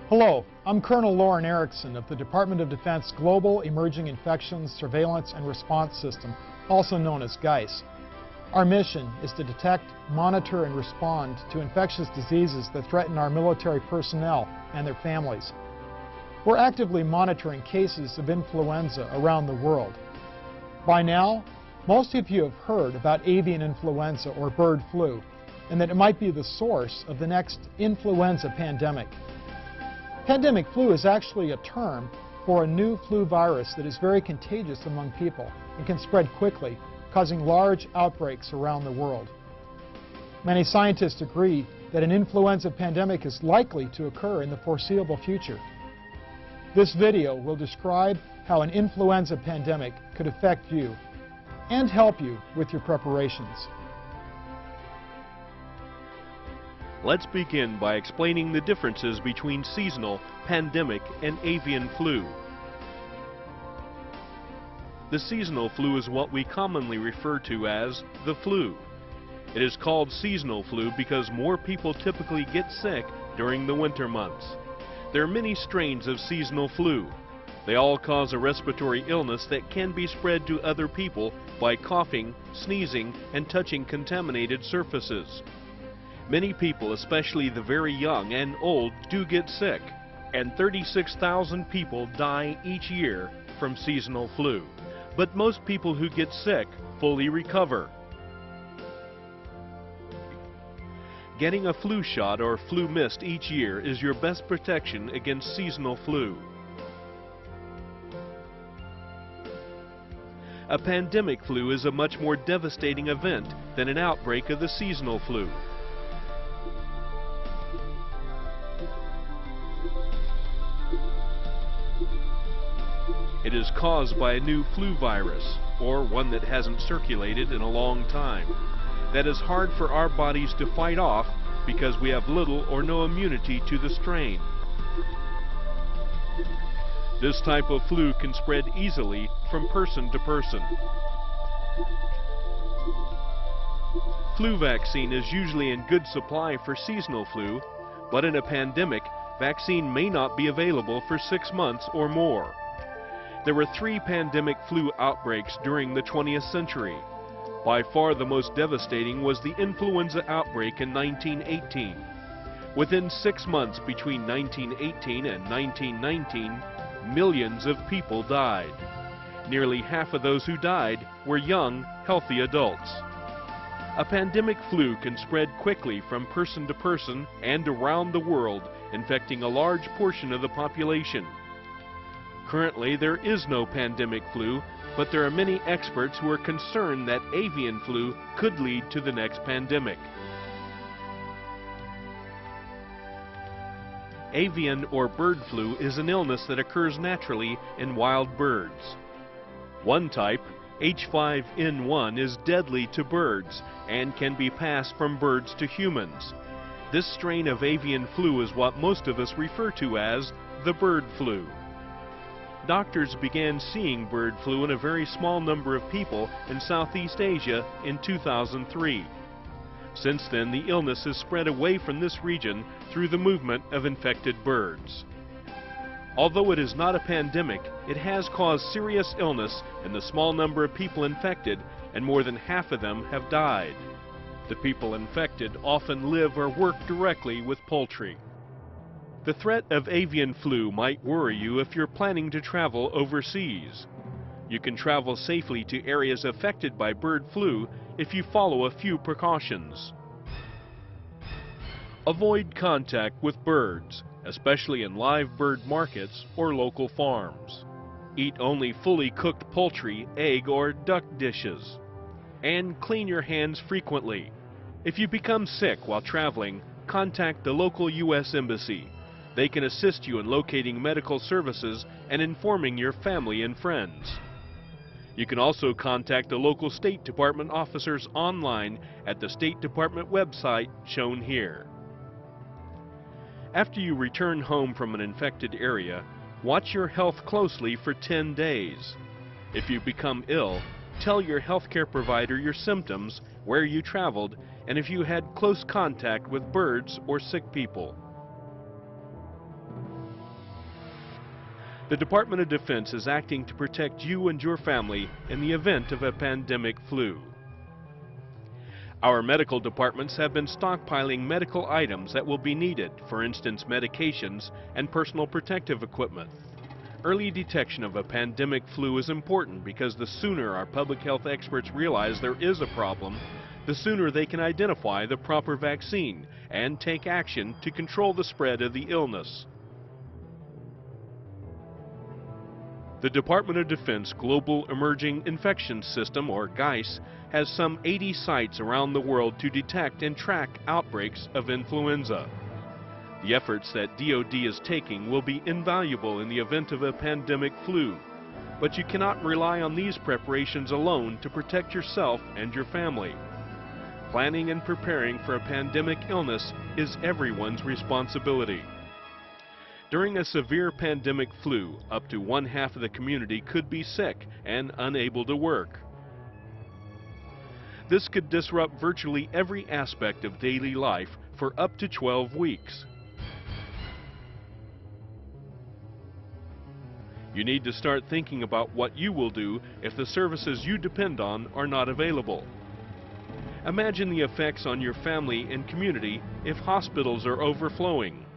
Hello, I'm Colonel Lauren Erickson of the Department of Defense Global Emerging Infections Surveillance and Response System, also known as GEIS. Our mission is to detect, monitor, and respond to infectious diseases that threaten our military personnel and their families. We're actively monitoring cases of influenza around the world. By now, most of you have heard about avian influenza or bird flu, and that it might be the source of the next influenza pandemic. Pandemic flu is actually a term for a new flu virus that is very contagious among people and can spread quickly, causing large outbreaks around the world. Many scientists agree that an influenza pandemic is likely to occur in the foreseeable future. This video will describe how an influenza pandemic could affect you and help you with your preparations. Let's begin by explaining the differences between seasonal, pandemic, and avian flu. The seasonal flu is what we commonly refer to as the flu. It is called seasonal flu because more people typically get sick during the winter months. There are many strains of seasonal flu. They all cause a respiratory illness that can be spread to other people by coughing, sneezing, and touching contaminated surfaces. Many people, especially the very young and old, do get sick, and 36,000 people die each year from seasonal flu. But most people who get sick fully recover. Getting a flu shot or flu mist each year is your best protection against seasonal flu. A pandemic flu is a much more devastating event than an outbreak of the seasonal flu. It is caused by a new flu virus, or one that hasn't circulated in a long time, that is hard for our bodies to fight off because we have little or no immunity to the strain. This type of flu can spread easily from person to person. Flu vaccine is usually in good supply for seasonal flu, but in a pandemic, vaccine may not be available for 6 months or more. There were 3 pandemic flu outbreaks during the 20th century. By far the most devastating was the influenza outbreak in 1918. Within 6 months between 1918 and 1919, millions of people died. Nearly half of those who died were young, healthy adults. A pandemic flu can spread quickly from person to person and around the world, infecting a large portion of the population. Currently, there is no pandemic flu, but there are many experts who are concerned that avian flu could lead to the next pandemic. Avian or bird flu is an illness that occurs naturally in wild birds. One type, H5N1, is deadly to birds and can be passed from birds to humans. This strain of avian flu is what most of us refer to as the bird flu. Doctors began seeing bird flu in a very small number of people in Southeast Asia in 2003. Since then, the illness has spread away from this region through the movement of infected birds. Although it is not a pandemic, it has caused serious illness in the small number of people infected, and more than half of them have died. The people infected often live or work directly with poultry. The threat of avian flu might worry you if you're planning to travel overseas. You can travel safely to areas affected by bird flu if you follow a few precautions. Avoid contact with birds, especially in live bird markets or local farms. Eat only fully cooked poultry, egg, or duck dishes. And clean your hands frequently. If you become sick while traveling, contact the local U.S. Embassy. They can assist you in locating medical services and informing your family and friends. You can also contact the local State Department officers online at the State Department website shown here. After you return home from an infected area, watch your health closely for 10 days. If you become ill, tell your healthcare provider your symptoms, where you traveled, and if you had close contact with birds or sick people. The Department of Defense is acting to protect you and your family in the event of a pandemic flu. Our medical departments have been stockpiling medical items that will be needed, for instance medications and personal protective equipment. Early detection of a pandemic flu is important because the sooner our public health experts realize there is a problem, the sooner they can identify the proper vaccine and take action to control the spread of the illness. The Department of Defense Global Emerging Infections System, or GEIS, has some 80 sites around the world to detect and track outbreaks of influenza. The efforts that DoD is taking will be invaluable in the event of a pandemic flu, but you cannot rely on these preparations alone to protect yourself and your family. Planning and preparing for a pandemic illness is everyone's responsibility. During a severe pandemic flu, up to 1/2 of the community could be sick and unable to work. This could disrupt virtually every aspect of daily life for up to 12 weeks. You need to start thinking about what you will do if the services you depend on are not available. Imagine the effects on your family and community if hospitals are overflowing,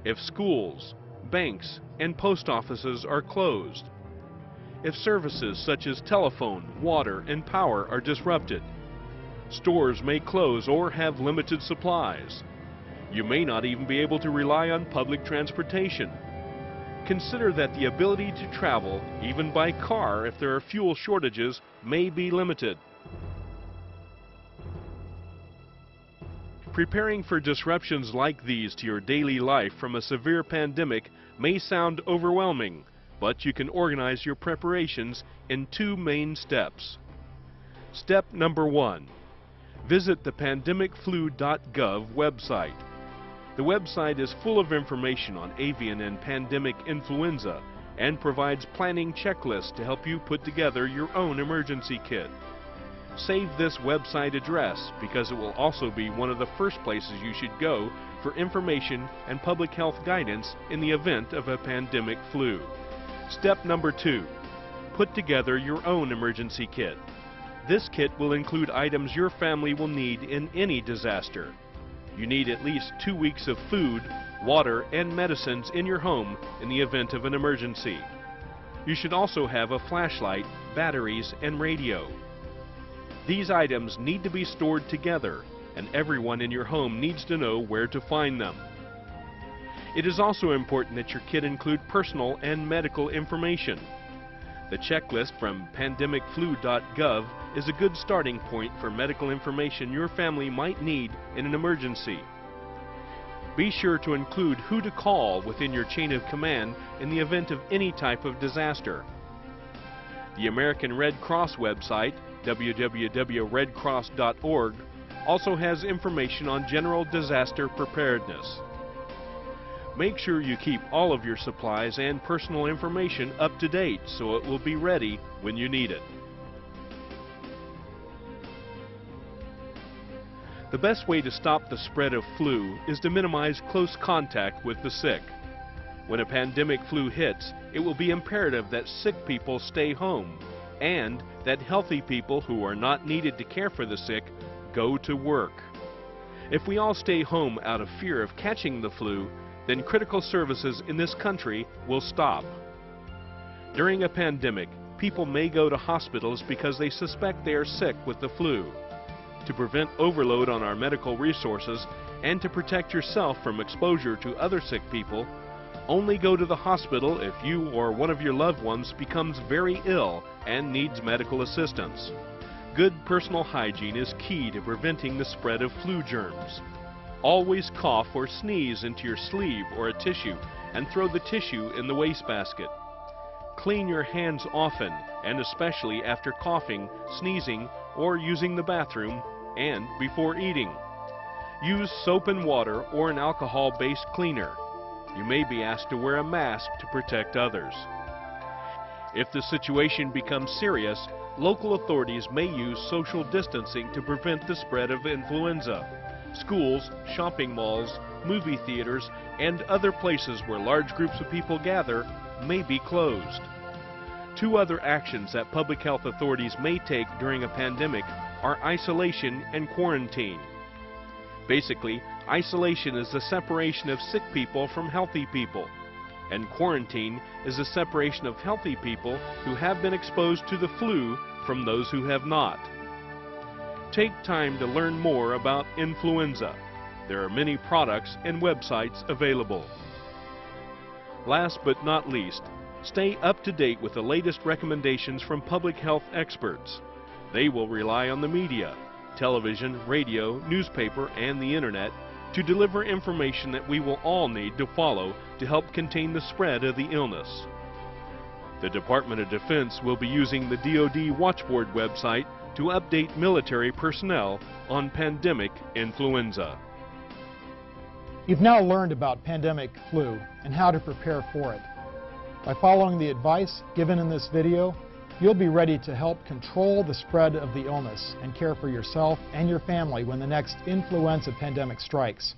if schools, banks, and post offices are closed, if services such as telephone, water, and power are disrupted. Stores may close or have limited supplies. You may not even be able to rely on public transportation. Consider that the ability to travel, even by car if there are fuel shortages, may be limited. Preparing for disruptions like these to your daily life from a severe pandemic may sound overwhelming, but you can organize your preparations in 2 main steps. Step number 1. Visit the pandemicflu.gov website. The website is full of information on avian and pandemic influenza and provides planning checklists to help you put together your own emergency kit. Save this website address because it will also be one of the first places you should go for information and public health guidance in the event of a pandemic flu. Step number 2. Put together your own emergency kit. This kit will include items your family will need in any disaster. You need at least 2 weeks of food, water, and medicines in your home in the event of an emergency. You should also have a flashlight, batteries, and radio. These items need to be stored together, and everyone in your home needs to know where to find them. It is also important that your kit include personal and medical information. The checklist from pandemicflu.gov is a good starting point for medical information your family might need in an emergency. Be sure to include who to call within your chain of command in the event of any type of disaster. The American Red Cross website, www.redcross.org, also has information on general disaster preparedness. Make sure you keep all of your supplies and personal information up to date so it will be ready when you need it. The best way to stop the spread of flu is to minimize close contact with the sick. When a pandemic flu hits, it will be imperative that sick people stay home and that healthy people who are not needed to care for the sick go to work. If we all stay home out of fear of catching the flu, then critical services in this country will stop. During a pandemic, people may go to hospitals because they suspect they are sick with the flu. To prevent overload on our medical resources and to protect yourself from exposure to other sick people, only go to the hospital if you or one of your loved ones becomes very ill and needs medical assistance. Good personal hygiene is key to preventing the spread of flu germs. Always cough or sneeze into your sleeve or a tissue and throw the tissue in the wastebasket. Clean your hands often, and especially after coughing, sneezing, or using the bathroom, and before eating. Use soap and water or an alcohol-based cleaner. You may be asked to wear a mask to protect others. If the situation becomes serious, local authorities may use social distancing to prevent the spread of influenza. Schools, shopping malls, movie theaters, and other places where large groups of people gather may be closed. Two other actions that public health authorities may take during a pandemic are isolation and quarantine. Basically, isolation is the separation of sick people from healthy people, and quarantine is the separation of healthy people who have been exposed to the flu from those who have not. Take time to learn more about influenza. There are many products and websites available. Last but not least, stay up to date with the latest recommendations from public health experts. They will rely on the media, television, radio, newspaper, and the internet to deliver information that we will all need to follow to help contain the spread of the illness. The Department of Defense will be using the DoD Watchboard website to update military personnel on pandemic influenza. You've now learned about pandemic flu and how to prepare for it. By following the advice given in this video, you'll be ready to help control the spread of the illness and care for yourself and your family when the next influenza pandemic strikes.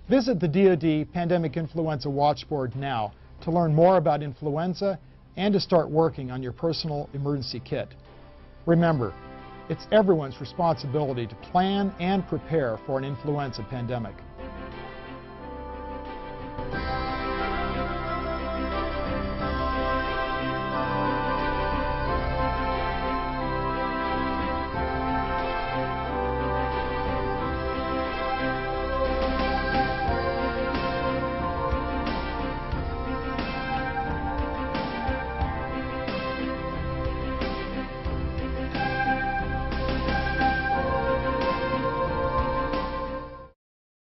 Visit the DoD Pandemic Influenza Watchboard now to learn more about influenza and to start working on your personal emergency kit. Remember, it's everyone's responsibility to plan and prepare for an influenza pandemic.